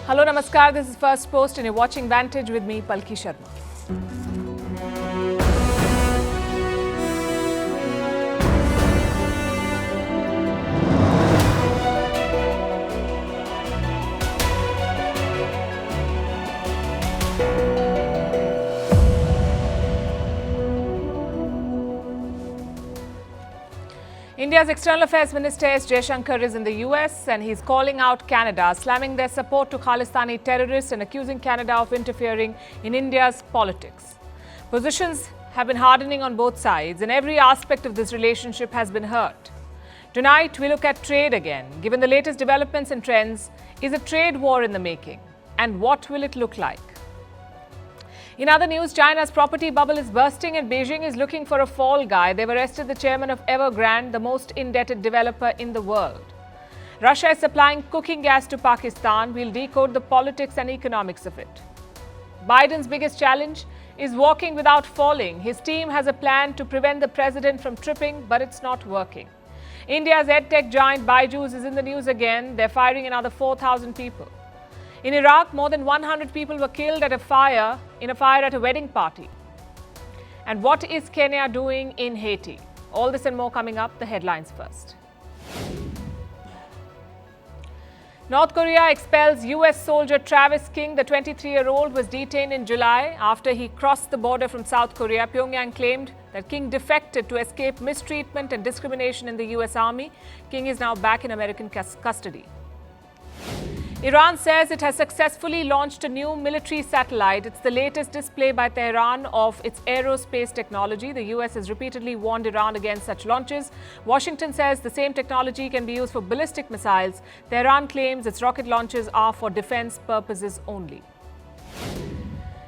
Hello, Namaskar. This is Firstpost and you're watching Vantage with me, Palki Sharma. India's External Affairs Minister S. Jaishankar is in the US and he's calling out Canada, slamming their support to Khalistani terrorists and accusing Canada of interfering in India's politics. Positions have been hardening on both sides and every aspect of this relationship has been hurt. Tonight, we look at trade again. Given the latest developments and trends, is a trade war in the making? And what will it look like? In other news, China's property bubble is bursting and Beijing is looking for a fall guy. They've arrested the chairman of Evergrande, the most indebted developer in the world. Russia is supplying cooking gas to Pakistan. We'll decode the politics and economics of it. Biden's biggest challenge is walking without falling. His team has a plan to prevent the president from tripping, but it's not working. India's edtech giant Byju's is in the news again. They're firing another 4,000 people. In Iraq, more than 100 people were killed in a fire at a wedding party. And what is Kenya doing in Haiti? All this and more coming up. The headlines first. North Korea expels US soldier Travis King. The 23-year-old was detained in July after he crossed the border from South Korea. Pyongyang claimed that King defected to escape mistreatment and discrimination in the US Army. King is now back in American custody. Iran says it has successfully launched a new military satellite. It's the latest display by Tehran of its aerospace technology. The US has repeatedly warned Iran against such launches. Washington says the same technology can be used for ballistic missiles. Tehran claims its rocket launches are for defense purposes only.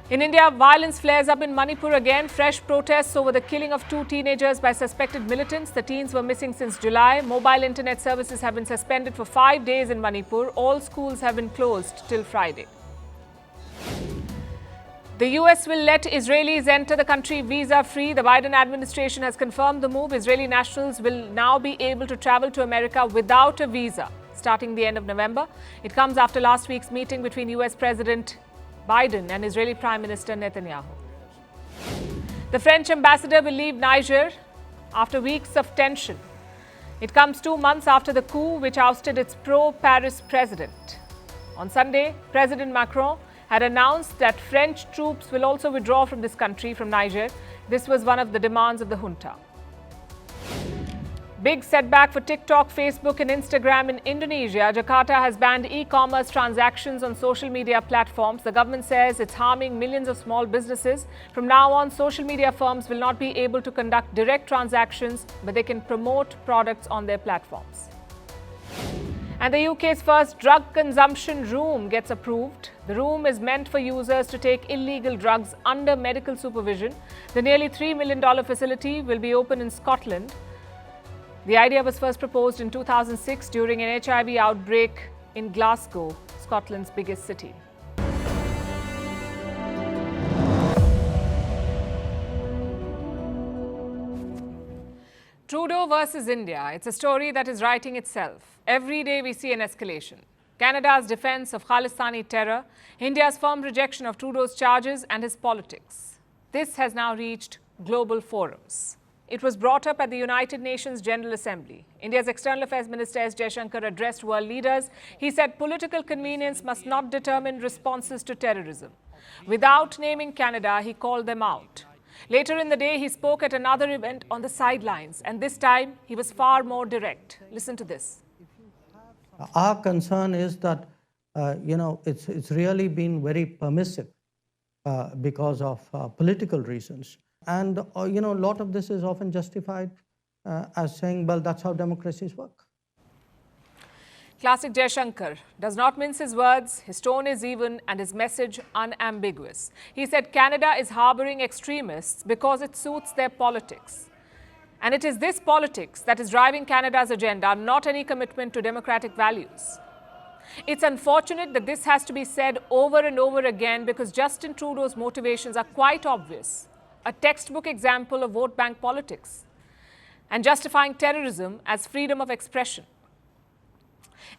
In India, violence flares up in Manipur again. Fresh protests over the killing of two teenagers by suspected militants. The teens were missing since July. Mobile internet services have been suspended for 5 days in Manipur. All schools have been closed till Friday. The US will let Israelis enter the country visa-free. The Biden administration has confirmed the move. Israeli nationals will now be able to travel to America without a visa starting the end of November. It comes after last week's meeting between US President Biden and Israeli Prime Minister Netanyahu. The French ambassador will leave Niger after weeks of tension. It comes 2 months after the coup which ousted its pro-Paris president. On Sunday, President Macron had announced that French troops will also withdraw from this country, from Niger. This was one of the demands of the junta. Big setback for TikTok, Facebook and Instagram in Indonesia. Jakarta has banned e-commerce transactions on social media platforms. The government says it's harming millions of small businesses. From now on, social media firms will not be able to conduct direct transactions, but they can promote products on their platforms. And the UK's first drug consumption room gets approved. The room is meant for users to take illegal drugs under medical supervision. The nearly $3 million facility will be open in Scotland. The idea was first proposed in 2006 during an HIV outbreak in Glasgow, Scotland's biggest city. Trudeau versus India. It's a story that is writing itself. Every day we see an escalation. Canada's defense of Khalistani terror, India's firm rejection of Trudeau's charges and his politics. This has now reached global forums. It was brought up at the United Nations General Assembly. India's External Affairs Minister S. Jaishankar addressed world leaders. He said political convenience must not determine responses to terrorism. Without naming Canada, he called them out. Later in the day, he spoke at another event on the sidelines, and this time he was far more direct. Listen to this. Our concern is that, it's really been very permissive because of political reasons. And, a lot of this is often justified as saying, well, that's how democracies work. Classic Jaishankar does not mince his words, his tone is even and his message unambiguous. He said Canada is harboring extremists because it suits their politics. And it is this politics that is driving Canada's agenda, not any commitment to democratic values. It's unfortunate that this has to be said over and over again because Justin Trudeau's motivations are quite obvious. A textbook example of vote bank politics and justifying terrorism as freedom of expression.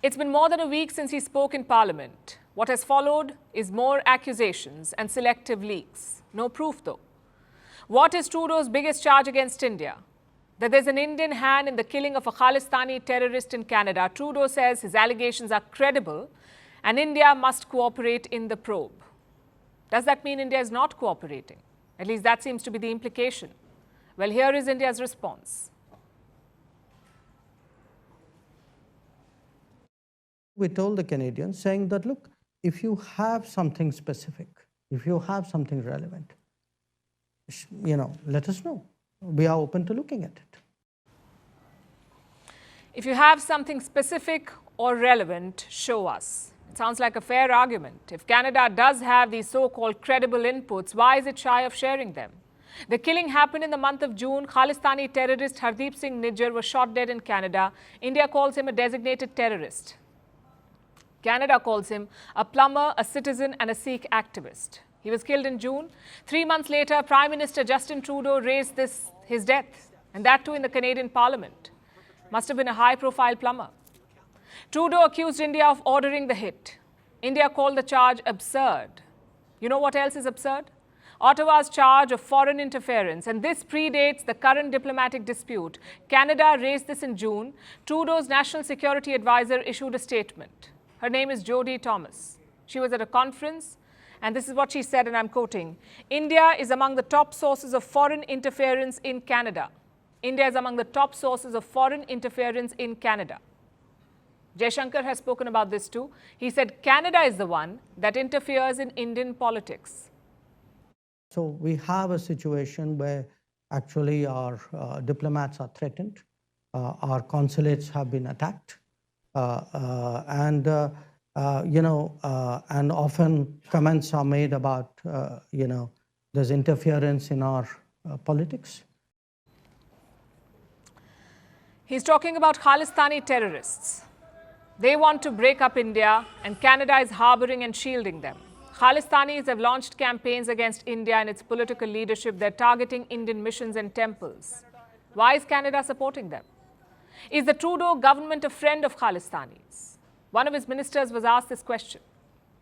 It's been more than a week since he spoke in Parliament. What has followed is more accusations and selective leaks. No proof, though. What is Trudeau's biggest charge against India? That there's an Indian hand in the killing of a Khalistani terrorist in Canada. Trudeau says his allegations are credible and India must cooperate in the probe. Does that mean India is not cooperating? At least that seems to be the implication. Well, here is India's response. We told the Canadians saying that, look, if you have something specific, if you have something relevant, let us know. We are open to looking at it. If you have something specific or relevant, show us. It sounds like a fair argument. If Canada does have these so-called credible inputs, why is it shy of sharing them? The killing happened in the month of June. Khalistani terrorist Hardeep Singh Nijjar was shot dead in Canada. India calls him a designated terrorist. Canada calls him a plumber, a citizen and a Sikh activist. He was killed in June. 3 months later, Prime Minister Justin Trudeau raised his death, and that too in the Canadian Parliament. Must have been a high-profile plumber. Trudeau accused India of ordering the hit. India called the charge absurd. You know what else is absurd? Ottawa's charge of foreign interference, and this predates the current diplomatic dispute. Canada raised this in June. Trudeau's national security advisor issued a statement. Her name is Jodie Thomas. She was at a conference, and this is what she said, and I'm quoting, India is among the top sources of foreign interference in Canada. India is among the top sources of foreign interference in Canada. Jaishankar has spoken about this too. He said Canada is the one that interferes in Indian politics. So we have a situation where actually our diplomats are threatened, our consulates have been attacked, and often comments are made about, there's interference in our politics. He's talking about Khalistani terrorists. They want to break up India, and Canada is harboring and shielding them. Khalistanis have launched campaigns against India and its political leadership. They're targeting Indian missions and temples. Why is Canada supporting them? Is the Trudeau government a friend of Khalistanis? One of his ministers was asked this question.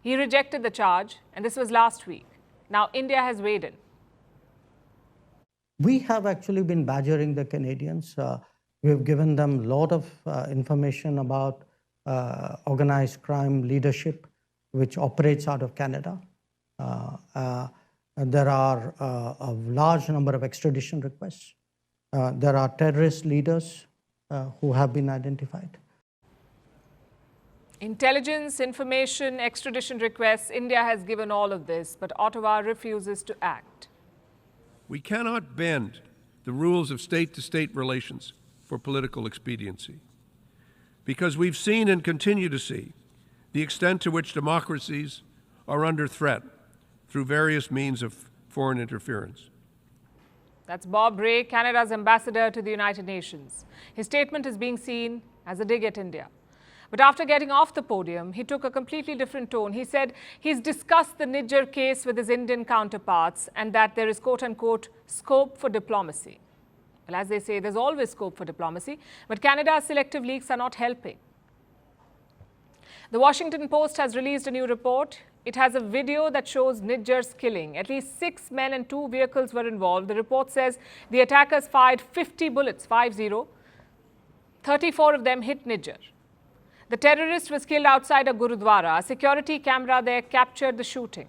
He rejected the charge, and this was last week. Now India has weighed in. We have actually been badgering the Canadians. We have given them a lot of information about organized crime leadership, which operates out of Canada. There are a large number of extradition requests. There are terrorist leaders who have been identified. Intelligence, information, extradition requests, India has given all of this, but Ottawa refuses to act. We cannot bend the rules of state-to-state relations for political expediency, because we've seen and continue to see the extent to which democracies are under threat through various means of foreign interference. That's Bob Rae, Canada's ambassador to the United Nations. His statement is being seen as a dig at India. But after getting off the podium, he took a completely different tone. He said he's discussed the Nijjar case with his Indian counterparts and that there is, quote-unquote, scope for diplomacy. Well, as they say, there's always scope for diplomacy, but Canada's selective leaks are not helping. The Washington Post has released a new report. It has a video that shows Nijjar's killing. At least 6 men and 2 vehicles were involved. The report says the attackers fired 50 bullets, 50. 34 of them hit Nijjar. The terrorist was killed outside a Gurudwara. A security camera there captured the shooting.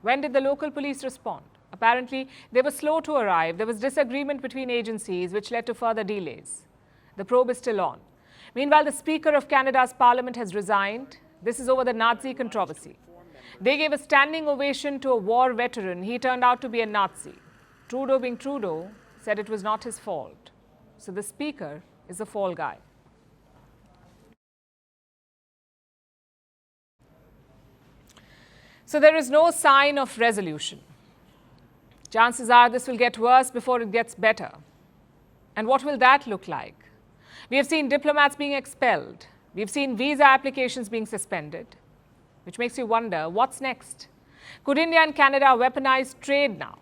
When did the local police respond? Apparently, they were slow to arrive. There was disagreement between agencies, which led to further delays. The probe is still on. Meanwhile, the Speaker of Canada's Parliament has resigned. This is over the Nazi controversy. They gave a standing ovation to a war veteran. He turned out to be a Nazi. Trudeau, being Trudeau, said it was not his fault. So the Speaker is the fall guy. So there is no sign of resolution. Chances are this will get worse before it gets better. And what will that look like? We have seen diplomats being expelled. We've seen visa applications being suspended, which makes you wonder, what's next? Could India and Canada weaponize trade now?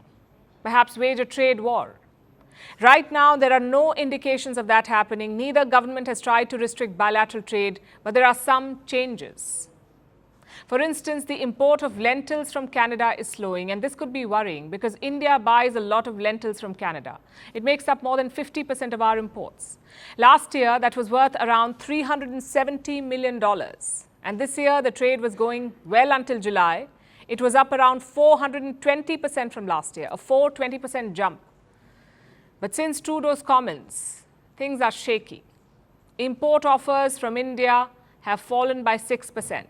Perhaps wage a trade war? Right now, there are no indications of that happening. Neither government has tried to restrict bilateral trade, but there are some changes. For instance, the import of lentils from Canada is slowing, and this could be worrying because India buys a lot of lentils from Canada. It makes up more than 50% of our imports. Last year, that was worth around $370 million. And this year, the trade was going well until July. It was up around 420% from last year, a 420% jump. But since Trudeau's comments, things are shaky. Import offers from India have fallen by 6%.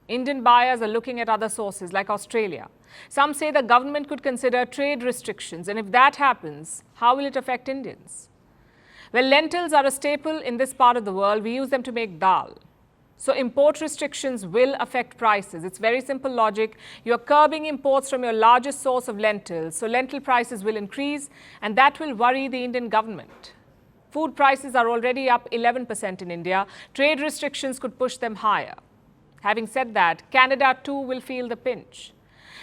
Indian buyers are looking at other sources like Australia. Some say the government could consider trade restrictions, and if that happens, how will it affect Indians? Well, lentils are a staple in this part of the world. We use them to make dal. So import restrictions will affect prices. It's very simple logic. You're curbing imports from your largest source of lentils, so lentil prices will increase, and that will worry the Indian government. Food prices are already up 11% in India. Trade restrictions could push them higher. Having said that, Canada too will feel the pinch.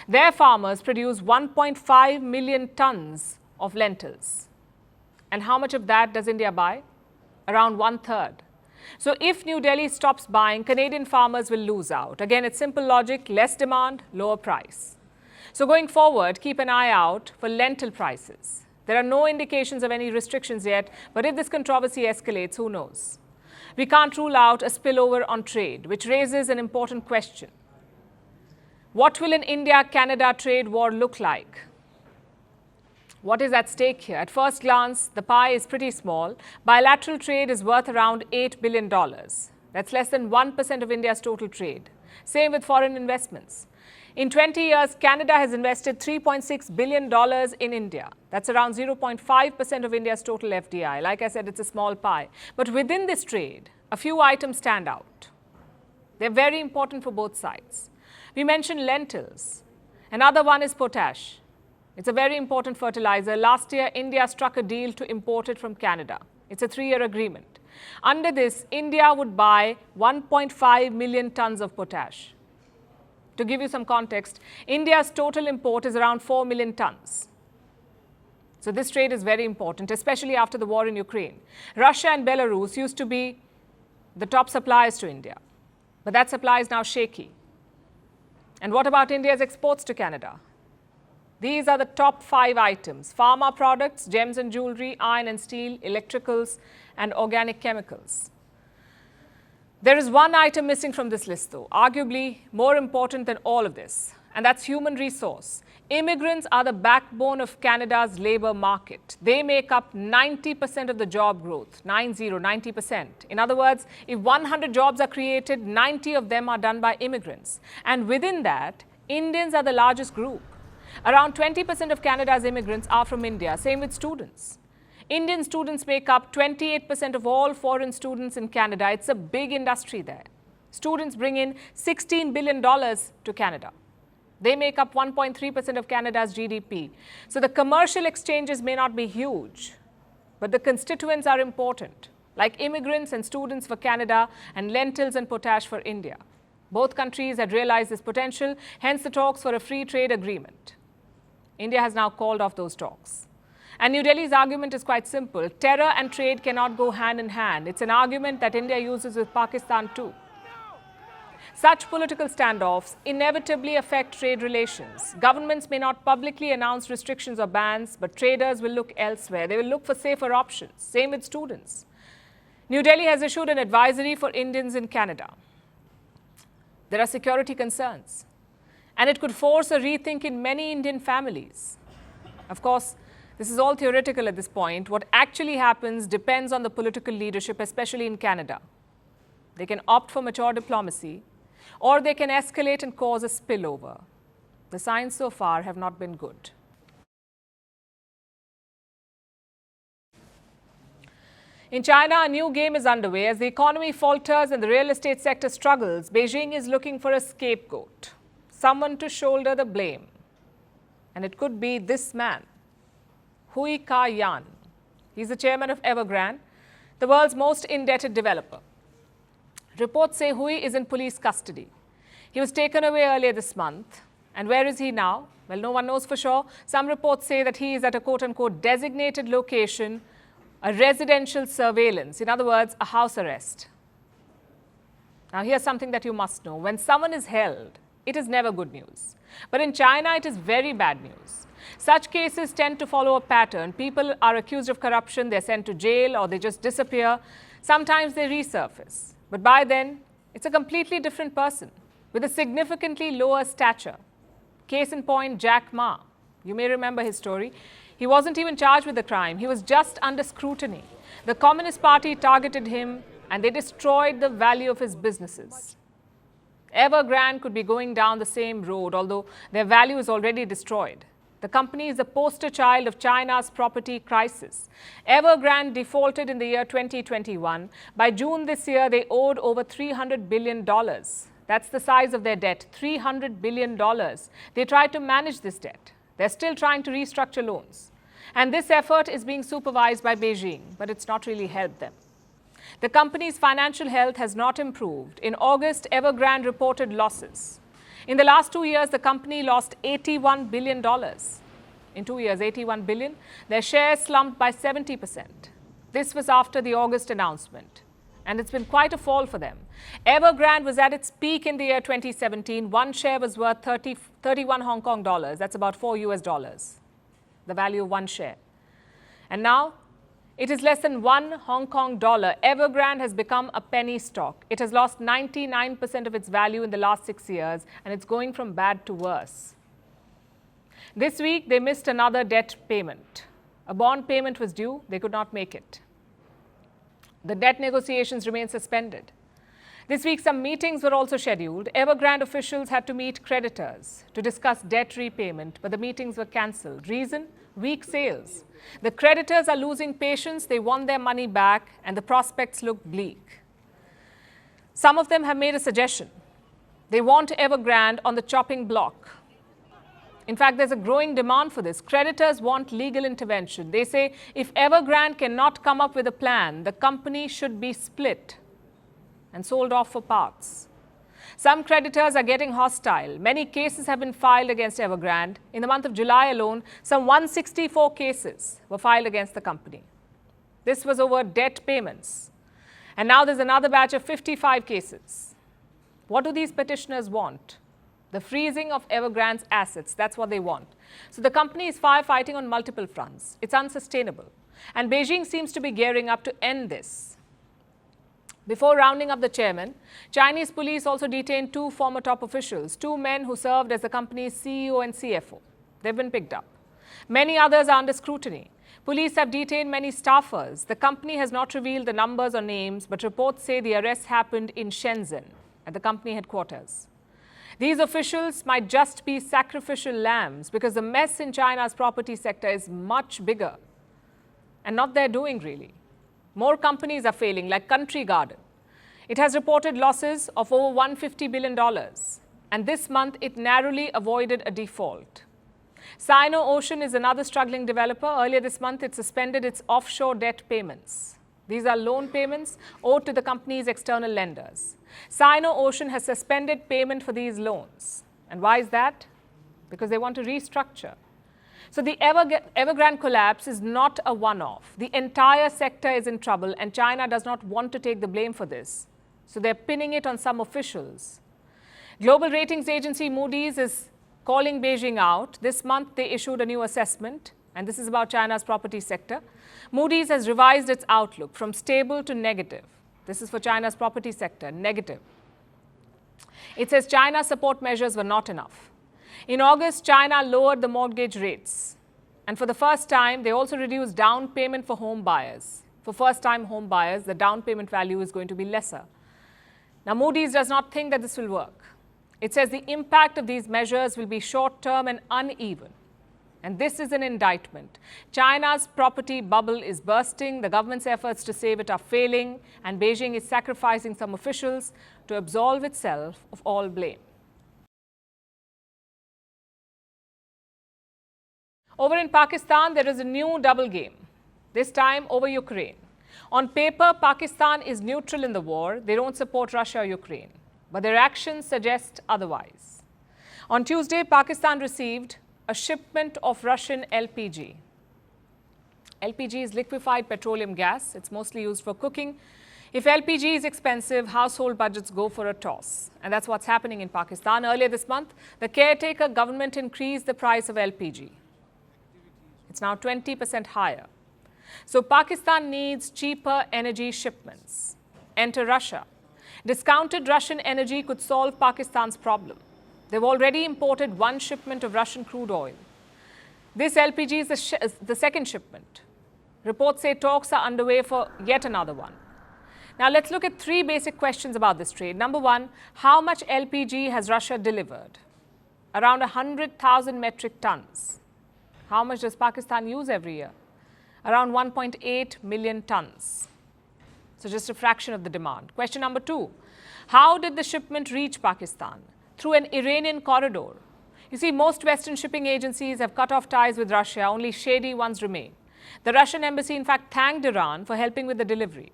Their farmers produce 1.5 million tons of lentils. And how much of that does India buy? Around 1/3. So if New Delhi stops buying, Canadian farmers will lose out. Again, it's simple logic, less demand, lower price. So going forward, keep an eye out for lentil prices. There are no indications of any restrictions yet, but if this controversy escalates, who knows? We can't rule out a spillover on trade, which raises an important question. What will an India-Canada trade war look like? What is at stake here? At first glance, the pie is pretty small. Bilateral trade is worth around $8 billion. That's less than 1% of India's total trade. Same with foreign investments. In 20 years, Canada has invested $3.6 billion in India. That's around 0.5% of India's total FDI. Like I said, it's a small pie. But within this trade, a few items stand out. They're very important for both sides. We mentioned lentils. Another one is potash. It's a very important fertilizer. Last year, India struck a deal to import it from Canada. It's a 3-year agreement. Under this, India would buy 1.5 million tons of potash. To give you some context, India's total import is around 4 million tons. So this trade is very important, especially after the war in Ukraine. Russia and Belarus used to be the top suppliers to India, but that supply is now shaky. And what about India's exports to Canada? These are the top 5 items: pharma products, gems and jewelry, iron and steel, electricals, and organic chemicals. There is one item missing from this list, though, arguably more important than all of this, and that's human resource. Immigrants are the backbone of Canada's labour market. They make up 90% of the job growth, 90%. In other words, if 100 jobs are created, 90 of them are done by immigrants. And within that, Indians are the largest group. Around 20% of Canada's immigrants are from India, same with students. Indian students make up 28% of all foreign students in Canada. It's a big industry there. Students bring in $16 billion to Canada. They make up 1.3% of Canada's GDP. So the commercial exchanges may not be huge, but the constituents are important, like immigrants and students for Canada and lentils and potash for India. Both countries had realized this potential, hence the talks for a free trade agreement. India has now called off those talks. And New Delhi's argument is quite simple. Terror and trade cannot go hand in hand. It's an argument that India uses with Pakistan too. Such political standoffs inevitably affect trade relations. Governments may not publicly announce restrictions or bans, but traders will look elsewhere. They will look for safer options. Same with students. New Delhi has issued an advisory for Indians in Canada. There are security concerns, and it could force a rethink in many Indian families. Of course, this is all theoretical at this point. What actually happens depends on the political leadership, especially in Canada. They can opt for mature diplomacy, or they can escalate and cause a spillover. The signs so far have not been good. In China, a new game is underway. As the economy falters and the real estate sector struggles, Beijing is looking for a scapegoat, someone to shoulder the blame. And it could be this man, Hui Ka-yan. He's the chairman of Evergrande, the world's most indebted developer. Reports say Hui is in police custody. He was taken away earlier this month. And where is he now? Well, no one knows for sure. Some reports say that he is at a quote-unquote designated location, a residential surveillance, in other words, a house arrest. Now, here's something that you must know. When someone is held, it is never good news. But in China, it is very bad news. Such cases tend to follow a pattern. People are accused of corruption, they're sent to jail, or they just disappear. Sometimes they resurface. But by then, it's a completely different person with a significantly lower stature. Case in point, Jack Ma. You may remember his story. He wasn't even charged with the crime. He was just under scrutiny. The Communist Party targeted him and they destroyed the value of his businesses. Evergrande could be going down the same road, although their value is already destroyed. The company is the poster child of China's property crisis. Evergrande defaulted in the year 2021. By June this year, they owed over $300 billion. That's the size of their debt, $300 billion. They tried to manage this debt. They're still trying to restructure loans. And this effort is being supervised by Beijing, but it's not really helped them. The company's financial health has not improved. In August, Evergrande reported losses. In the last 2 years, the company lost $81 billion. In 2 years, $81 billion. Their shares slumped by 70%. This was after the August announcement. And it's been quite a fall for them. Evergrande was at its peak in the year 2017. One share was worth 31 Hong Kong dollars. That's about $4 US, the value of one share. And now, it is less than 1 Hong Kong dollar. Evergrande has become a penny stock. It has lost 99% of its value in the last 6 years, and it's going from bad to worse. This week, they missed another debt payment. A bond payment was due. They could not make it. The debt negotiations remain suspended. This week, some meetings were also scheduled. Evergrande officials had to meet creditors to discuss debt repayment, but the meetings were cancelled. Reason? Weak sales. The creditors are losing patience. They want their money back, and the prospects look bleak. Some of them have made a suggestion. They want Evergrande on the chopping block. In fact, there's a growing demand for this. Creditors want legal intervention. They say if Evergrande cannot come up with a plan, the company should be split and sold off for parts. Some creditors are getting hostile. Many cases have been filed against Evergrande. In the month of July alone, some 164 cases were filed against the company. This was over debt payments. And now there's another batch of 55 cases. What do these petitioners want? The freezing of Evergrande's assets. That's what they want. So the company is firefighting on multiple fronts. It's unsustainable. And Beijing seems to be gearing up to end this. Before rounding up the chairman, Chinese police also detained 2 former top officials, 2 men who served as the company's CEO and CFO. They've been picked up. Many others are under scrutiny. Police have detained many staffers. The company has not revealed the numbers or names, but reports say the arrests happened in Shenzhen, at the company headquarters. These officials might just be sacrificial lambs because the mess in China's property sector is much bigger and not their doing, really. More companies are failing, like Country Garden. It has reported losses of over $150 billion, and this month it narrowly avoided a default. Sino-Ocean is another struggling developer. Earlier this month, it suspended its offshore debt payments. These are loan payments owed to the company's external lenders. Sino-Ocean has suspended payment for these loans. And why is that? Because they want to restructure. So the Evergrande collapse is not a one-off. The entire sector is in trouble, and China does not want to take the blame for this. So they're pinning it on some officials. Global ratings agency Moody's is calling Beijing out. This month, they issued a new assessment, and this is about China's property sector. Moody's has revised its outlook from stable to negative. This is for China's property sector, negative. It says China's support measures were not enough. In August, China lowered the mortgage rates. And for the first time, they also reduced down payment for home buyers. For first-time home buyers, the down payment value is going to be lesser. Now, Moody's does not think that this will work. It says the impact of these measures will be short-term and uneven. And this is an indictment. China's property bubble is bursting. The government's efforts to save it are failing. And Beijing is sacrificing some officials to absolve itself of all blame. Over in Pakistan, there is a new double game, this time over Ukraine. On paper, Pakistan is neutral in the war. They don't support Russia or Ukraine. But their actions suggest otherwise. On Tuesday, Pakistan received a shipment of Russian LPG. LPG is liquefied petroleum gas. It's mostly used for cooking. If LPG is expensive, household budgets go for a toss. And that's what's happening in Pakistan. Earlier this month, the caretaker government increased the price of LPG. It's now 20% higher. So Pakistan needs cheaper energy shipments. Enter Russia. Discounted Russian energy could solve Pakistan's problem. They've already imported one shipment of Russian crude oil. This LPG is the second shipment. Reports say talks are underway for yet another one. Now let's look at three basic questions about this trade. Number one, how much LPG has Russia delivered? Around 100,000 metric tons. How much does Pakistan use every year? Around 1.8 million tons. So just a fraction of the demand. Question number two, how did the shipment reach Pakistan? Through an Iranian corridor. You see, most Western shipping agencies have cut off ties with Russia, only shady ones remain. The Russian embassy, in fact, thanked Iran for helping with the delivery.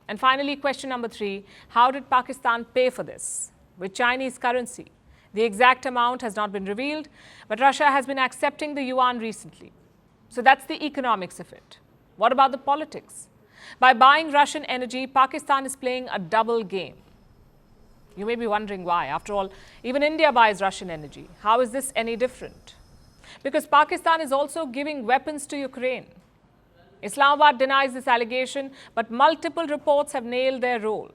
And finally, question number three, how did Pakistan pay for this? With Chinese currency. The exact amount has not been revealed, but Russia has been accepting the yuan recently. So that's the economics of it. What about the politics? By buying Russian energy, Pakistan is playing a double game. You may be wondering why. After all, even India buys Russian energy. How is this any different? Because Pakistan is also giving weapons to Ukraine. Islamabad denies this allegation, but multiple reports have nailed their role.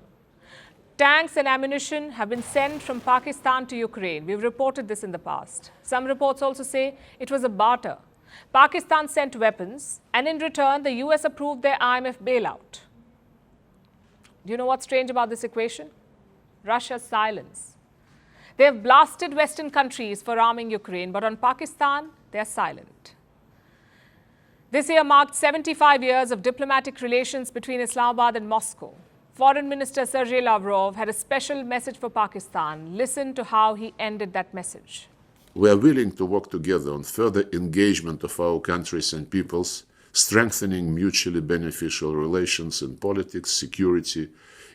Tanks and ammunition have been sent from Pakistan to Ukraine. We've reported this in the past. Some reports also say it was a barter. Pakistan sent weapons, and in return, the US approved their IMF bailout. Do you know what's strange about this equation? Russia's silence. They have blasted Western countries for arming Ukraine, but on Pakistan, they are silent. This year marked 75 years of diplomatic relations between Islamabad and Moscow. Foreign Minister Sergei Lavrov had a special message for Pakistan. Listen to how he ended that message. We are willing to work together on further engagement of our countries and peoples, strengthening mutually beneficial relations in politics, security,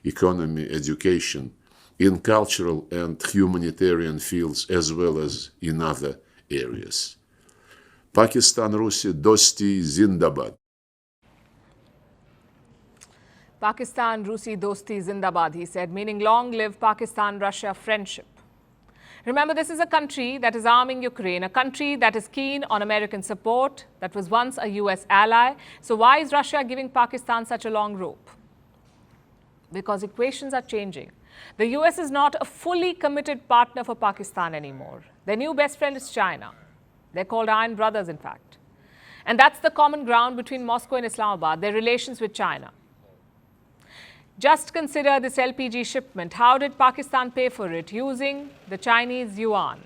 economy, education, in cultural and humanitarian fields, as well as in other areas. Pakistan, Russia, Dosti, Zindabad. Pakistan, Rusi, Dosti, Zindabad, he said, meaning long live Pakistan-Russia friendship. Remember, this is a country that is arming Ukraine, a country that is keen on American support, that was once a US ally. So why is Russia giving Pakistan such a long rope? Because equations are changing. The US is not a fully committed partner for Pakistan anymore. Their new best friend is China. They're called Iron Brothers, in fact. And that's the common ground between Moscow and Islamabad, their relations with China. Just consider this LPG shipment. How did Pakistan pay for it? Using the Chinese yuan.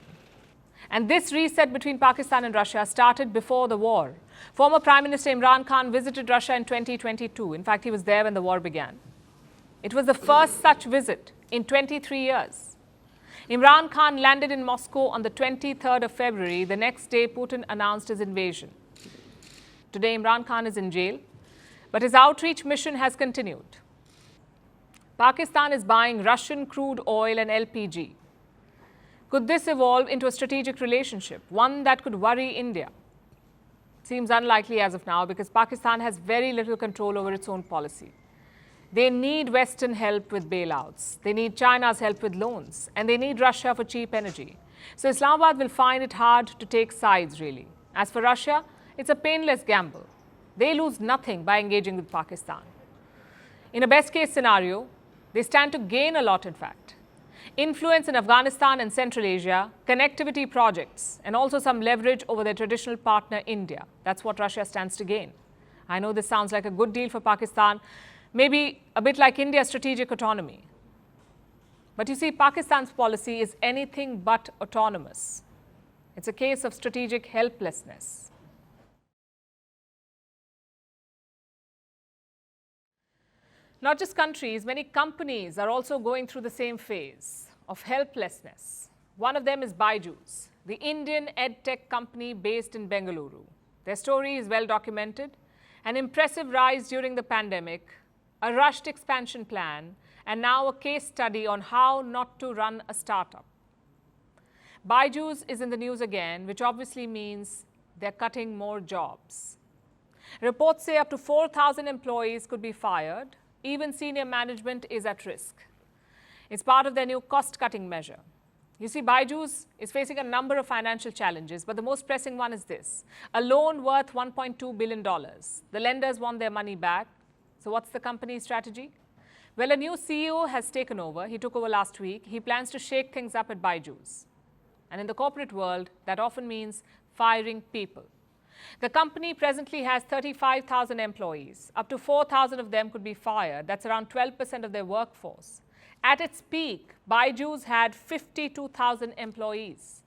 And this reset between Pakistan and Russia started before the war. Former Prime Minister Imran Khan visited Russia in 2022. In fact, he was there when the war began. It was the first such visit in 23 years. Imran Khan landed in Moscow on the 23rd of February. The next day, Putin announced his invasion. Today, Imran Khan is in jail, but his outreach mission has continued. Pakistan is buying Russian crude oil and LPG. Could this evolve into a strategic relationship, one that could worry India? Seems unlikely as of now because Pakistan has very little control over its own policy. They need Western help with bailouts. They need China's help with loans. And they need Russia for cheap energy. So Islamabad will find it hard to take sides, really. As for Russia, it's a painless gamble. They lose nothing by engaging with Pakistan. In a best-case scenario, they stand to gain a lot, in fact. Influence in Afghanistan and Central Asia, connectivity projects, and also some leverage over their traditional partner, India. That's what Russia stands to gain. I know this sounds like a good deal for Pakistan, maybe a bit like India's strategic autonomy. But you see, Pakistan's policy is anything but autonomous. It's a case of strategic helplessness. Not just countries, many companies are also going through the same phase of helplessness. One of them is Byju's, the Indian edtech company based in Bengaluru. Their story is well documented. An impressive rise during the pandemic, a rushed expansion plan, and now a case study on how not to run a startup. Byju's is in the news again, which obviously means they're cutting more jobs. Reports say up to 4,000 employees could be fired. even senior management is at risk. It's part of their new cost-cutting measure. You see, Byju's is facing a number of financial challenges, but the most pressing one is this: a loan worth $1.2 billion. The lenders want their money back. So what's the company's strategy? Well, a new CEO has taken over. He took over last week. He plans to shake things up at Byju's. And in the corporate world, that often means firing people. The company presently has 35,000 employees. Up to 4,000 of them could be fired. That's around 12% of their workforce. At its peak, Byju's had 52,000 employees.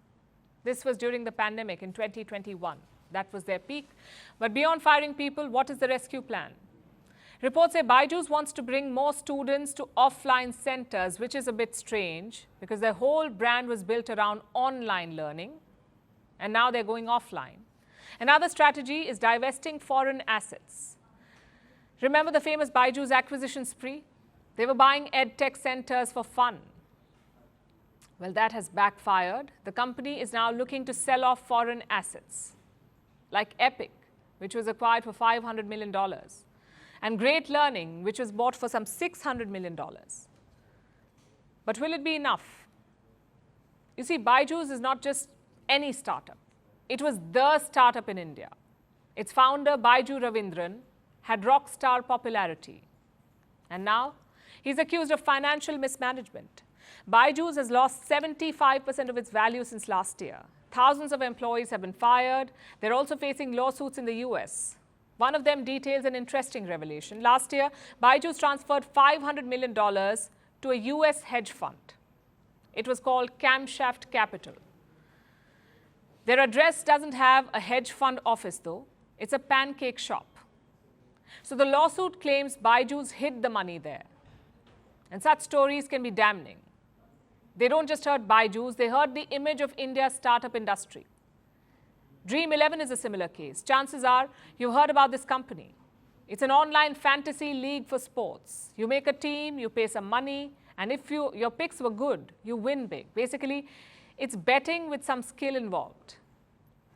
This was during the pandemic in 2021. That was their peak. But beyond firing people, what is the rescue plan? Reports say Byju's wants to bring more students to offline centers, which is a bit strange because their whole brand was built around online learning, and now they're going offline. Another strategy is divesting foreign assets. Remember the famous Byju's acquisition spree? They were buying edtech centers for fun. Well, that has backfired. The company is now looking to sell off foreign assets, like Epic, which was acquired for $500 million, and Great Learning, which was bought for some $600 million. But will it be enough? You see, Byju's is not just any startup. It was the startup in India. Its founder, Baiju Ravindran, had rock star popularity. And now, he's accused of financial mismanagement. Byju's has lost 75% of its value since last year. Thousands of employees have been fired. They're also facing lawsuits in the US. One of them details an interesting revelation. Last year, Byju's transferred $500 million to a US hedge fund. It was called Camshaft Capital. Their address doesn't have a hedge fund office, though. It's a pancake shop. So the lawsuit claims Byju's hid the money there. And such stories can be damning. They don't just hurt Byju's, they hurt the image of India's startup industry. Dream11 is a similar case. Chances are you've heard about this company. It's an online fantasy league for sports. You make a team, you pay some money, and if your picks were good, you win big. Basically, it's betting with some skill involved.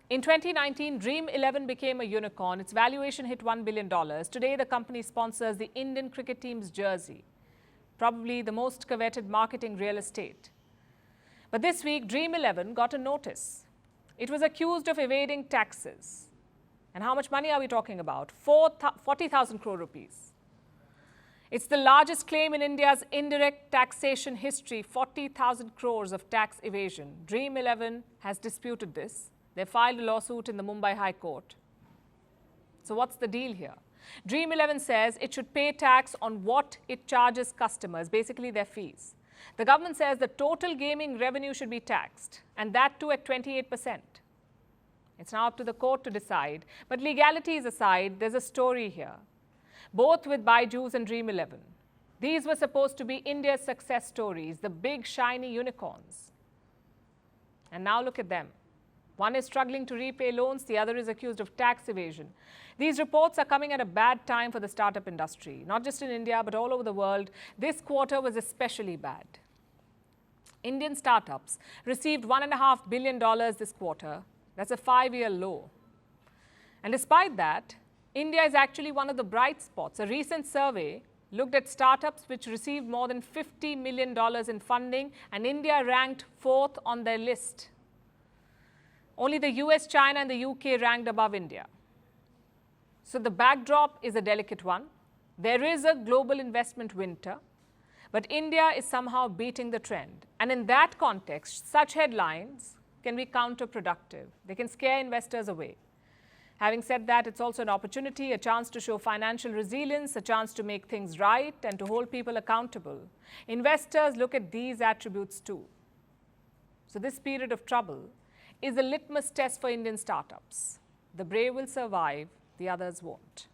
In 2019, Dream11 became a unicorn. Its valuation hit $1 billion. Today, the company sponsors the Indian cricket team's jersey, probably the most coveted marketing real estate. But this week, Dream11 got a notice. It was accused of evading taxes. And how much money are we talking about? 40,000 crore rupees. It's the largest claim in India's indirect taxation history, 40,000 crores of tax evasion. Dream11 has disputed this. They filed a lawsuit in the Mumbai High Court. So what's the deal here? Dream11 says it should pay tax on what it charges customers, basically their fees. The government says the total gaming revenue should be taxed, and that too at 28%. It's now up to the court to decide. But legalities aside, there's a story here, both with Byju's and Dream11. These were supposed to be India's success stories, the big shiny unicorns. And now look at them. One is struggling to repay loans, the other is accused of tax evasion. These reports are coming at a bad time for the startup industry, not just in India, but all over the world. This quarter was especially bad. Indian startups received $1.5 billion this quarter. That's a 5-year low. And despite that, India is actually one of the bright spots. A recent survey looked at startups which received more than $50 million in funding, and India ranked 4th on their list. Only the US, China, and the UK ranked above India. So the backdrop is a delicate one. There is a global investment winter, but India is somehow beating the trend. And in that context, such headlines can be counterproductive. They can scare investors away. Having said that, it's also an opportunity, a chance to show financial resilience, a chance to make things right, and to hold people accountable. Investors look at these attributes too. So this period of trouble is a litmus test for Indian startups. The brave will survive, the others won't.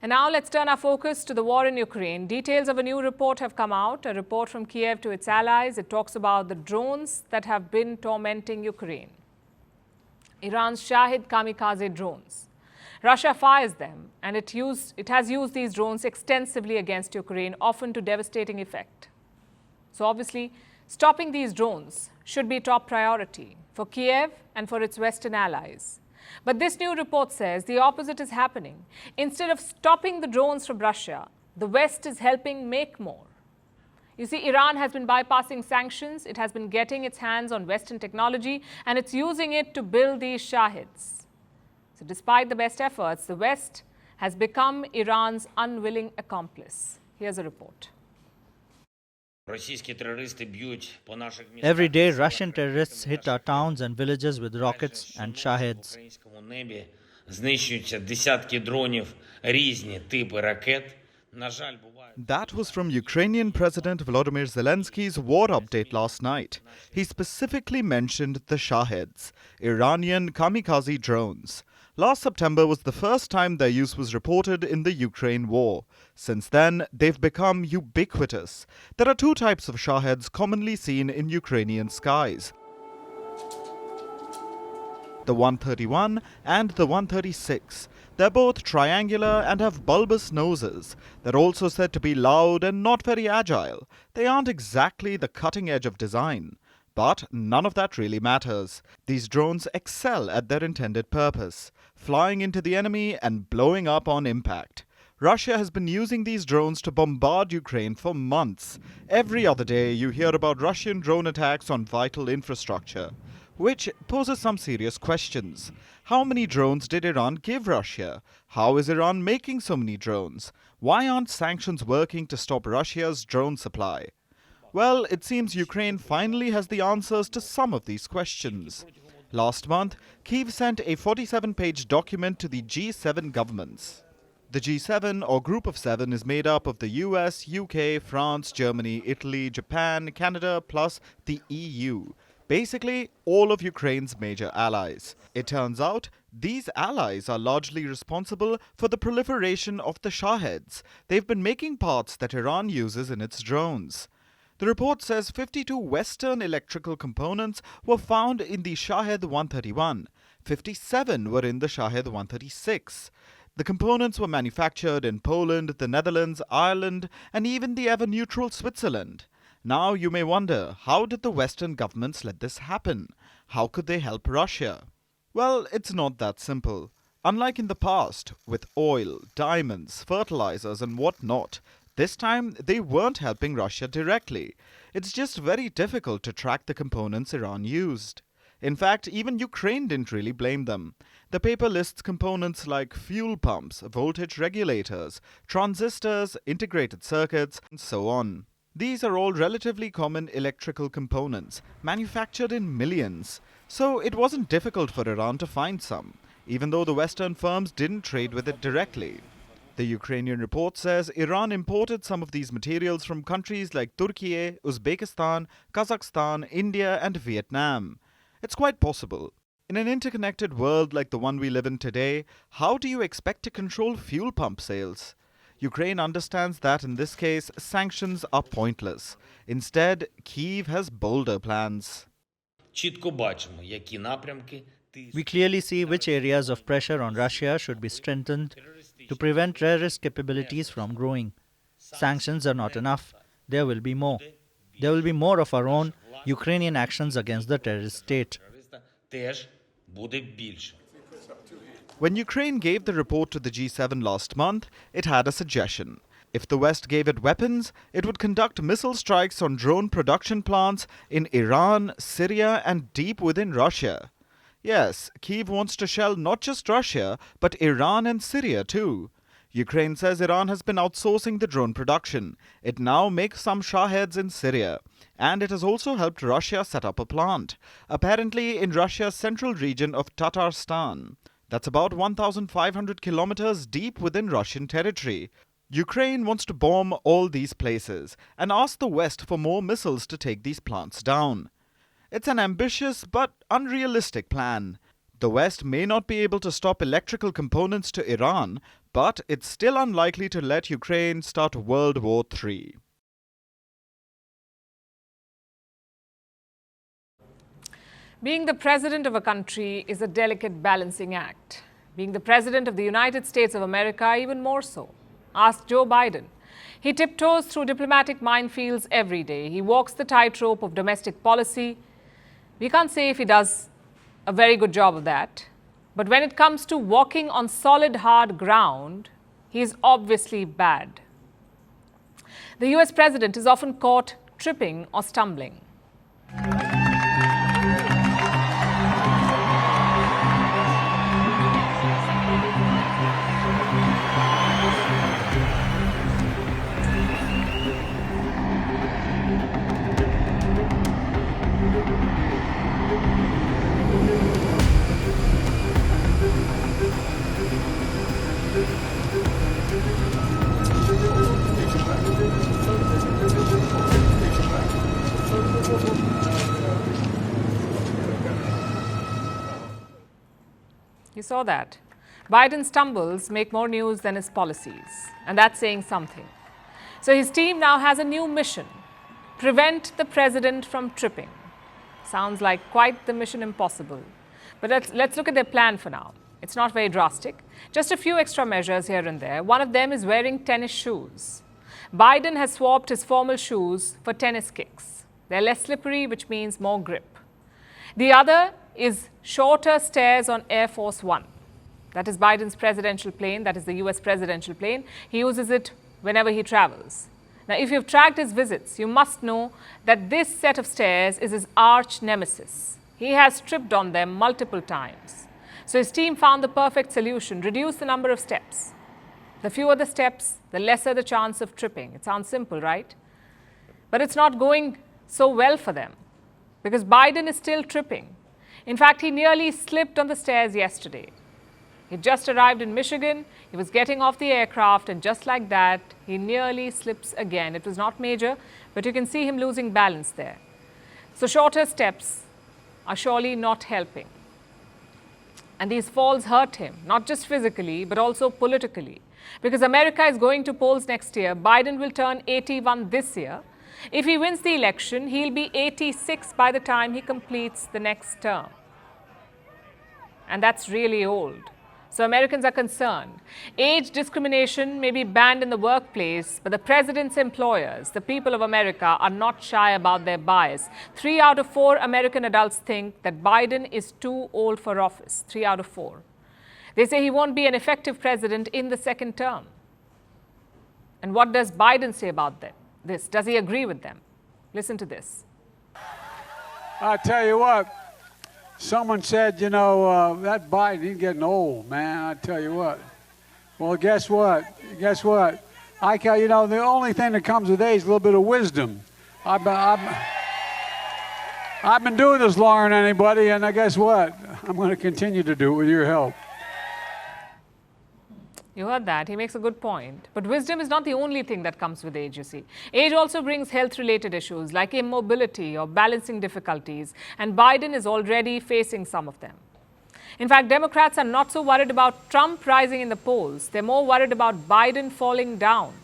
And now let's turn our focus to the war in Ukraine. Details of a new report have come out, a report from Kiev to its allies. It talks about the drones that have been tormenting Ukraine. Iran's Shahid kamikaze drones. Russia fires them, and it has used these drones extensively against Ukraine, often to devastating effect. So obviously, stopping these drones should be top priority for Kiev and for its Western allies. But this new report says the opposite is happening. Instead of stopping the drones from Russia, the West is helping make more. You see, Iran has been bypassing sanctions. It has been getting its hands on Western technology, and it's using it to build these Shahids. So despite the best efforts, the West has become Iran's unwilling accomplice. Here's a report. Every day, Russian terrorists hit our towns and villages with rockets and Shahids. That was from Ukrainian President Volodymyr Zelensky's war update last night. He specifically mentioned the Shahids, Iranian kamikaze drones. Last September was the first time their use was reported in the Ukraine war. Since then, they've become ubiquitous. There are two types of Shahids commonly seen in Ukrainian skies: the 131 and the 136. They're both triangular and have bulbous noses. They're also said to be loud and not very agile. They aren't exactly the cutting edge of design. But none of that really matters. These drones excel at their intended purpose, flying into the enemy and blowing up on impact. Russia has been using these drones to bombard Ukraine for months. Every other day you hear about Russian drone attacks on vital infrastructure, which poses some serious questions. How many drones did Iran give Russia? How is Iran making so many drones? Why aren't sanctions working to stop Russia's drone supply? Well, it seems Ukraine finally has the answers to some of these questions. Last month, Kyiv sent a 47-page document to the G7 governments. The G7, or Group of Seven, is made up of the US, UK, France, Germany, Italy, Japan, Canada, plus the EU. Basically, all of Ukraine's major allies. It turns out, these allies are largely responsible for the proliferation of the Shahids. They've been making parts that Iran uses in its drones. The report says 52 Western electrical components were found in the Shahid 131. 57 were in the Shahid 136. The components were manufactured in Poland, the Netherlands, Ireland, and even the ever-neutral Switzerland. Now you may wonder, how did the Western governments let this happen? How could they help Russia? Well, it's not that simple. Unlike in the past, with oil, diamonds, fertilizers, and whatnot, this time they weren't helping Russia directly. It's just very difficult to track the components Iran used. In fact, even Ukraine didn't really blame them. The paper lists components like fuel pumps, voltage regulators, transistors, integrated circuits, and so on. These are all relatively common electrical components, manufactured in millions. So it wasn't difficult for Iran to find some, even though the Western firms didn't trade with it directly. The Ukrainian report says Iran imported some of these materials from countries like Turkey, Uzbekistan, Kazakhstan, India, and Vietnam. It's quite possible. In an interconnected world like the one we live in today, how do you expect to control fuel pump sales? Ukraine understands that in this case, sanctions are pointless. Instead, Kyiv has bolder plans. We clearly see which areas of pressure on Russia should be strengthened to prevent terrorist capabilities from growing. Sanctions are not enough. There will be more. There will be more of our own Ukrainian actions against the terrorist state. When Ukraine gave the report to the G7 last month, it had a suggestion. If the West gave it weapons, it would conduct missile strikes on drone production plants in Iran, Syria, and deep within Russia. Yes, Kyiv wants to shell not just Russia, but Iran and Syria too. Ukraine says Iran has been outsourcing the drone production. It now makes some Shahids in Syria. And it has also helped Russia set up a plant, apparently in Russia's central region of Tatarstan. That's about 1,500 kilometers deep within Russian territory. Ukraine wants to bomb all these places and ask the West for more missiles to take these plants down. It's an ambitious but unrealistic plan. The West may not be able to stop electrical components to Iran, but it's still unlikely to let Ukraine start World War III. Being the president of a country is a delicate balancing act. Being the president of the United States of America, even more so. Ask Joe Biden. He tiptoes through diplomatic minefields every day. He walks the tightrope of domestic policy. We can't say if he does a very good job of that. But when it comes to walking on solid, hard ground, he is obviously bad. The US president is often caught tripping or stumbling. You saw that. Biden's stumbles make more news than his policies, and that's saying something. So his team now has a new mission: prevent the president from tripping. Sounds like quite the mission impossible. But let's look at their plan for now. It's not very drastic. Just a few extra measures here and there. One of them is wearing tennis shoes. Biden has swapped his formal shoes for tennis kicks. They're less slippery, which means more grip. The other is shorter stairs on Air Force One. That is Biden's presidential plane. That is the US presidential plane. He uses it whenever he travels. Now, if you've tracked his visits, you must know that this set of stairs is his arch nemesis. He has tripped on them multiple times. So his team found the perfect solution: reduce the number of steps. The fewer the steps, the lesser the chance of tripping. It sounds simple, right? But it's not going so well for them, because Biden is still tripping. In fact, he nearly slipped on the stairs yesterday. He just arrived in Michigan, he was getting off the aircraft, and just like that, he nearly slips again. It was not major, but you can see him losing balance there. So shorter steps are surely not helping. And these falls hurt him, not just physically, but also politically. Because America is going to polls next year. Biden will turn 81 this year. If he wins the election, he'll be 86 by the time he completes the next term. And that's really old. So Americans are concerned. Age discrimination may be banned in the workplace, but the president's employers, the people of America, are not shy about their bias. 3 out of 4 American adults think that Biden is too old for office. 3 out of 4. They say he won't be an effective president in the second term. And what does Biden say about this? Does he agree with them? Listen to this. I tell you what, someone said, that Biden, he's getting old, man. I tell you what. Well, guess what? The only thing that comes with age is a little bit of wisdom. I've been doing this longer than anybody, and guess what? I'm going to continue to do it with your help. You heard that. He makes a good point. But wisdom is not the only thing that comes with age, you see. Age also brings health-related issues like immobility or balancing difficulties, and Biden is already facing some of them. In fact, Democrats are not so worried about Trump rising in the polls. They're more worried about Biden falling down.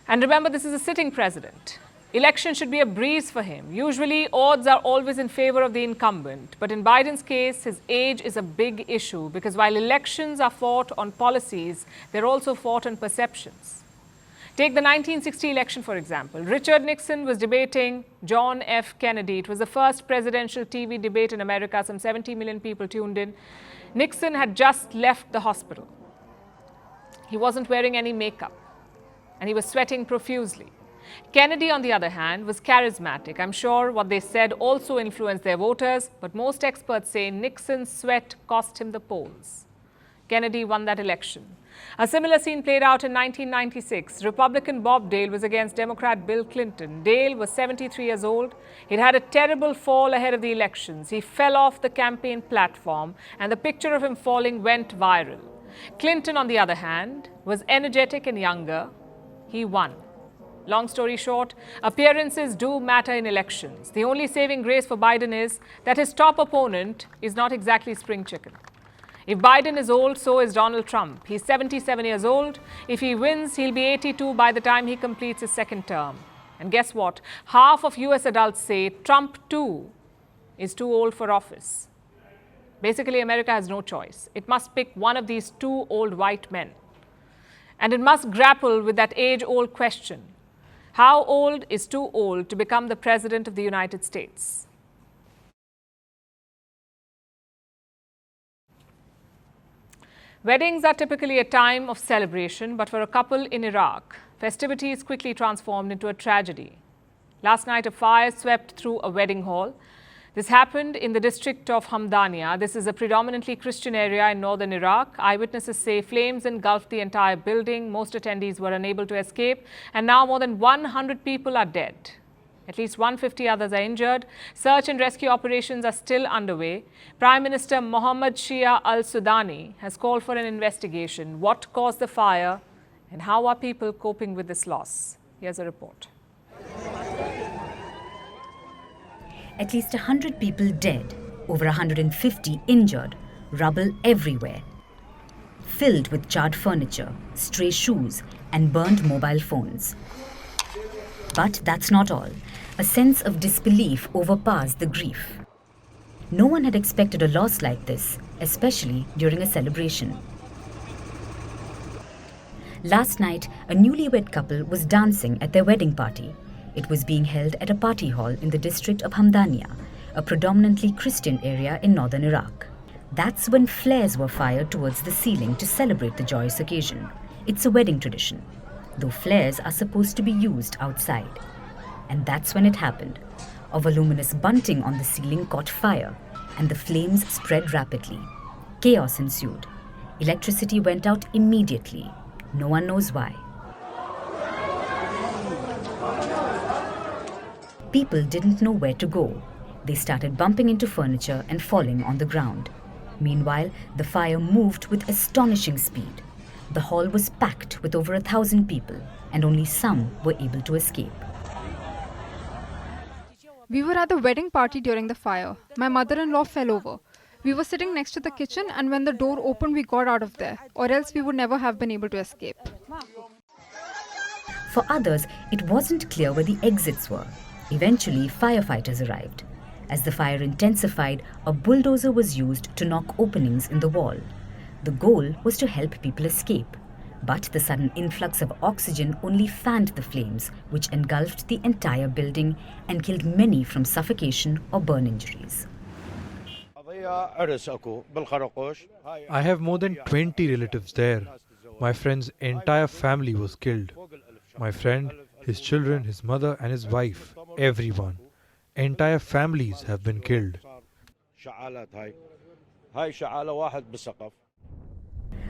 And remember, this is a sitting president. Election should be a breeze for him. Usually, odds are always in favor of the incumbent. But in Biden's case, his age is a big issue because while elections are fought on policies, they're also fought on perceptions. Take the 1960 election, for example. Richard Nixon was debating John F. Kennedy. It was the first presidential TV debate in America. Some 70 million people tuned in. Nixon had just left the hospital. He wasn't wearing any makeup, and he was sweating profusely. Kennedy, on the other hand, was charismatic. I'm sure what they said also influenced their voters, but most experts say Nixon's sweat cost him the polls. Kennedy won that election. A similar scene played out in 1996. Republican Bob Dale was against Democrat Bill Clinton. Dale was 73 years old. He'd had a terrible fall ahead of the elections. He fell off the campaign platform, and the picture of him falling went viral. Clinton, on the other hand, was energetic and younger. He won. Long story short, appearances do matter in elections. The only saving grace for Biden is that his top opponent is not exactly spring chicken. If Biden is old, so is Donald Trump. He's 77 years old. If he wins, he'll be 82 by the time he completes his second term. And guess what? Half of US adults say Trump too is too old for office. Basically, America has no choice. It must pick one of these two old white men. And it must grapple with that age-old question. How old is too old to become the President of the United States? Weddings are typically a time of celebration, but for a couple in Iraq, festivities quickly transformed into a tragedy. Last night, a fire swept through a wedding hall. This happened in the district of Hamdania. This is a predominantly Christian area in northern Iraq. Eyewitnesses say flames engulfed the entire building. Most attendees were unable to escape, and now more than 100 people are dead. At least 150 others are injured. Search and rescue operations are still underway. Prime Minister Mohammed Shia al-Sudani has called for an investigation. What caused the fire and how are people coping with this loss? Here's a report. At least 100 people dead, over 150 injured, rubble everywhere. Filled with charred furniture, stray shoes and burned mobile phones. But that's not all. A sense of disbelief overpowers the grief. No one had expected a loss like this, especially during a celebration. Last night, a newlywed couple was dancing at their wedding party. It was being held at a party hall in the district of Hamdania, a predominantly Christian area in northern Iraq. That's when flares were fired towards the ceiling to celebrate the joyous occasion. It's a wedding tradition, though flares are supposed to be used outside. And that's when it happened. A voluminous bunting on the ceiling caught fire, and the flames spread rapidly. Chaos ensued. Electricity went out immediately. No one knows why. People didn't know where to go. They started bumping into furniture and falling on the ground. Meanwhile, the fire moved with astonishing speed. The hall was packed with over 1,000 people, and only some were able to escape. We were at the wedding party during the fire. My mother-in-law fell over. We were sitting next to the kitchen, and when the door opened, we got out of there, or else we would never have been able to escape. For others, it wasn't clear where the exits were. Eventually, firefighters arrived. As the fire intensified, a bulldozer was used to knock openings in the wall. The goal was to help people escape. But the sudden influx of oxygen only fanned the flames, which engulfed the entire building and killed many from suffocation or burn injuries. I have more than 20 relatives there. My friend's entire family was killed. My friend, his children, his mother and his wife, everyone. Entire families have been killed.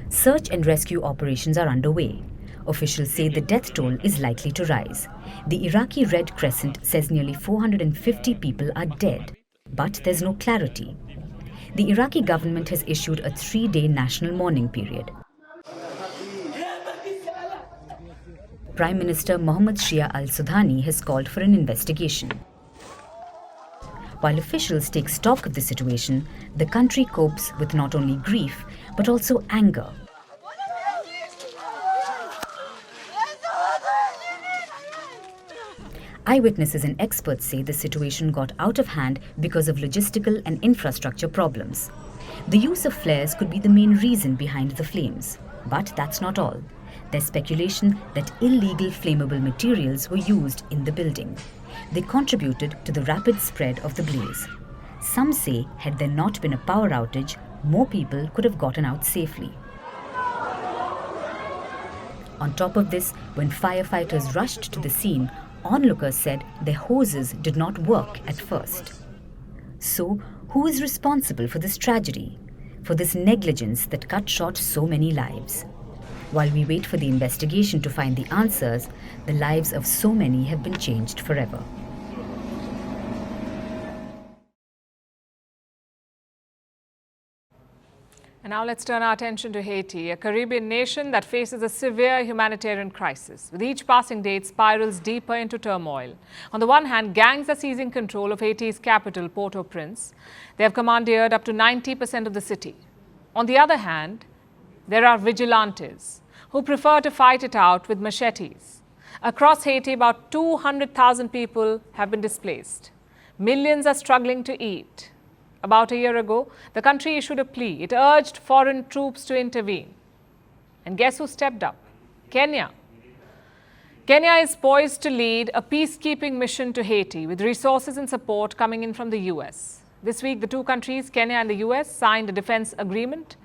Search and rescue operations are underway. Officials say the death toll is likely to rise. The Iraqi Red Crescent says nearly 450 people are dead, but there's no clarity. The Iraqi government has issued a 3-day national mourning period. Prime Minister Mohammed Shia al-Sudani has called for an investigation. While officials take stock of the situation, the country copes with not only grief, but also anger. Eyewitnesses and experts say the situation got out of hand because of logistical and infrastructure problems. The use of flares could be the main reason behind the flames. But that's not all. There's speculation that illegal flammable materials were used in the building. They contributed to the rapid spread of the blaze. Some say had there not been a power outage, more people could have gotten out safely. On top of this, when firefighters rushed to the scene, onlookers said their hoses did not work at first. So, who is responsible for this tragedy? For this negligence that cut short so many lives? While we wait for the investigation to find the answers, the lives of so many have been changed forever. And now let's turn our attention to Haiti, a Caribbean nation that faces a severe humanitarian crisis. With each passing day, it spirals deeper into turmoil. On the one hand, gangs are seizing control of Haiti's capital, Port-au-Prince. They have commandeered up to 90% of the city. On the other hand, there are vigilantes who prefer to fight it out with machetes. Across Haiti, about 200,000 people have been displaced. Millions are struggling to eat. About a year ago, the country issued a plea. It urged foreign troops to intervene. And guess who stepped up? Kenya. Kenya is poised to lead a peacekeeping mission to Haiti, with resources and support coming in from the US. This week, the two countries, Kenya and the US, signed a defense agreement.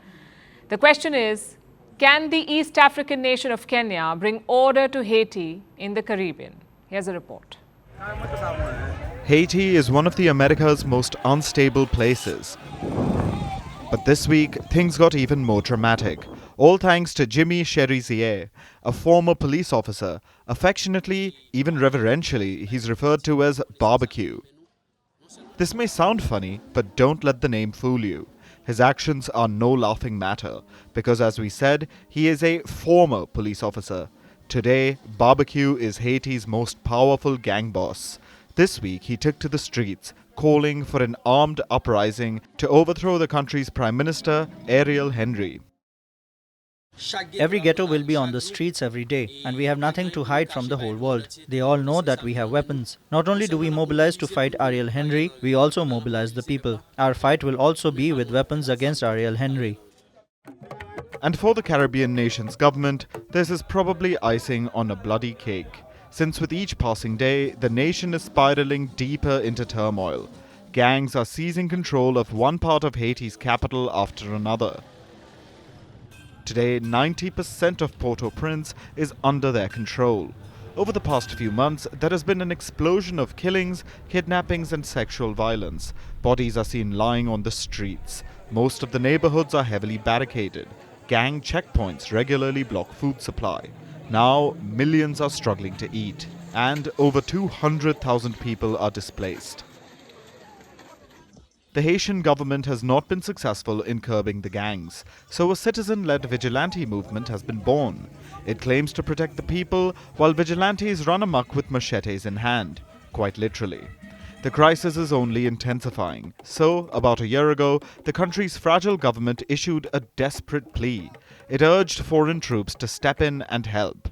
The question is, can the East African nation of Kenya bring order to Haiti in the Caribbean? Here's a report. Haiti is one of the America's most unstable places. But this week, things got even more dramatic. All thanks to Jimmy Cherizier, a former police officer. Affectionately, even reverentially, he's referred to as Barbecue. This may sound funny, but don't let the name fool you. His actions are no laughing matter, because as we said, he is a former police officer. Today, Barbecue is Haiti's most powerful gang boss. This week, he took to the streets, calling for an armed uprising to overthrow the country's Prime Minister, Ariel Henry. Every ghetto will be on the streets every day, and we have nothing to hide from the whole world. They all know that we have weapons. Not only do we mobilize to fight Ariel Henry, we also mobilize the people. Our fight will also be with weapons against Ariel Henry. And for the Caribbean nation's government, this is probably icing on a bloody cake. Since with each passing day, the nation is spiraling deeper into turmoil. Gangs are seizing control of one part of Haiti's capital after another. Today, 90% of Port-au-Prince is under their control. Over the past few months, there has been an explosion of killings, kidnappings and sexual violence. Bodies are seen lying on the streets. Most of the neighborhoods are heavily barricaded. Gang checkpoints regularly block food supply. Now, millions are struggling to eat, and over 200,000 people are displaced. The Haitian government has not been successful in curbing the gangs, so a citizen-led vigilante movement has been born. It claims to protect the people, while vigilantes run amok with machetes in hand, quite literally. The crisis is only intensifying, so about a year ago, the country's fragile government issued a desperate plea. It urged foreign troops to step in and help.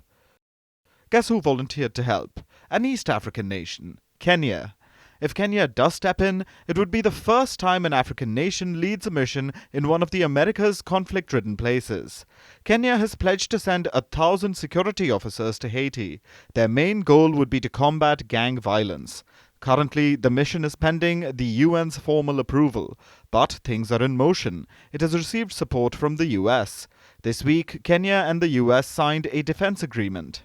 Guess who volunteered to help? An East African nation, Kenya. If Kenya does step in, it would be the first time an African nation leads a mission in one of the America's conflict-ridden places. Kenya has pledged to send 1,000 security officers to Haiti. Their main goal would be to combat gang violence. Currently, the mission is pending the UN's formal approval, but things are in motion. It has received support from the US. This week, Kenya and the US signed a defense agreement.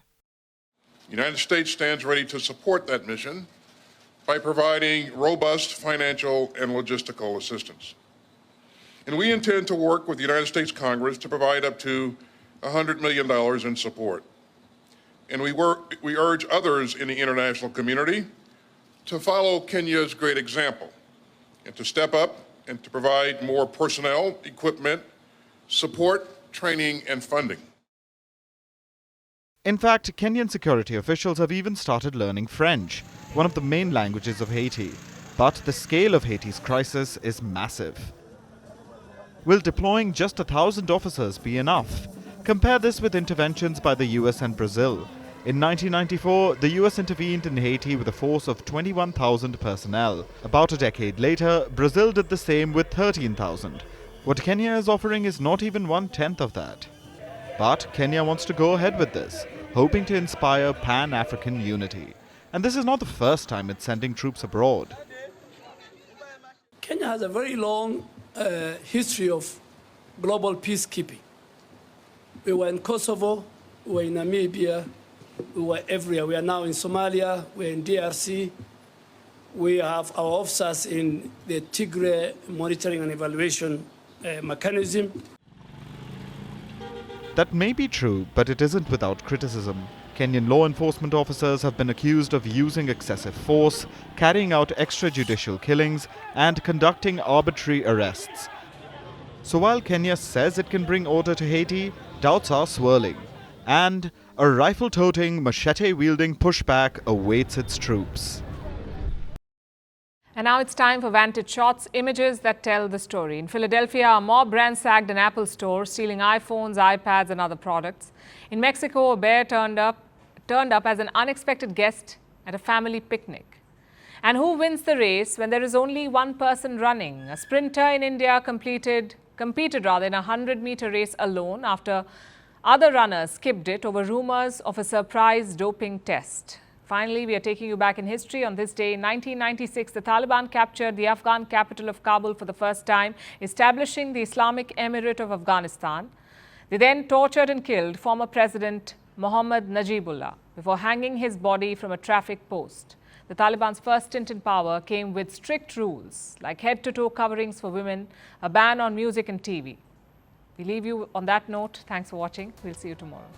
The United States stands ready to support that mission by providing robust financial and logistical assistance. And we intend to work with the United States Congress to provide up to $100 million in support. And we urge others in the international community to follow Kenya's great example and to step up and to provide more personnel, equipment, support, training, and funding. In fact, Kenyan security officials have even started learning French, one of the main languages of Haiti. But the scale of Haiti's crisis is massive. Will deploying just 1,000 officers be enough? Compare this with interventions by the US and Brazil. In 1994, the US intervened in Haiti with a force of 21,000 personnel. About a decade later, Brazil did the same with 13,000. What Kenya is offering is not even 1/10 of that. But Kenya wants to go ahead with this, hoping to inspire Pan-African unity. And this is not the first time it's sending troops abroad. Kenya has a very long history of global peacekeeping. We were in Kosovo, we were in Namibia, we were everywhere. We are now in Somalia, we're in DRC. We have our officers in the Tigray monitoring and evaluation mechanism. That may be true, but it isn't without criticism. Kenyan law enforcement officers have been accused of using excessive force, carrying out extrajudicial killings, and conducting arbitrary arrests. So while Kenya says it can bring order to Haiti, doubts are swirling. And a rifle-toting, machete-wielding pushback awaits its troops. And now it's time for Vantage Shots, images that tell the story. In Philadelphia, a mob ransacked an Apple store, stealing iPhones, iPads and other products. In Mexico, a bear turned up as an unexpected guest at a family picnic. And who wins the race when there is only one person running? A sprinter in India competed in a 100-meter race alone after other runners skipped it over rumors of a surprise doping test. Finally, we are taking you back in history. On this day in 1996, the Taliban captured the Afghan capital of Kabul for the first time, establishing the Islamic Emirate of Afghanistan. They then tortured and killed former President Mohammad Najibullah before hanging his body from a traffic post. The Taliban's first stint in power came with strict rules like head-to-toe coverings for women, a ban on music and TV. We leave you on that note. Thanks for watching. We'll see you tomorrow.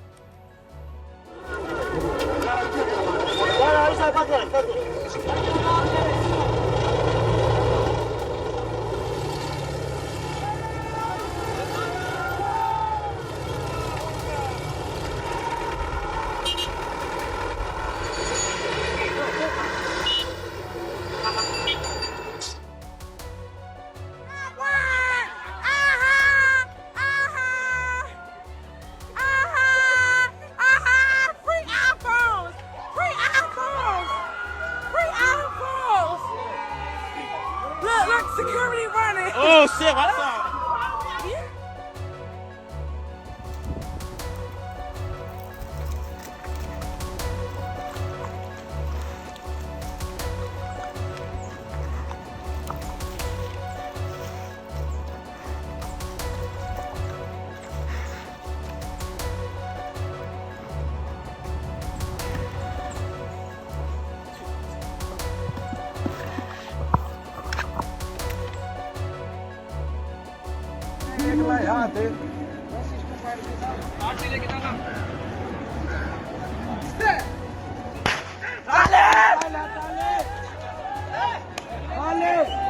Security running. Oh shit, what's up? Allez!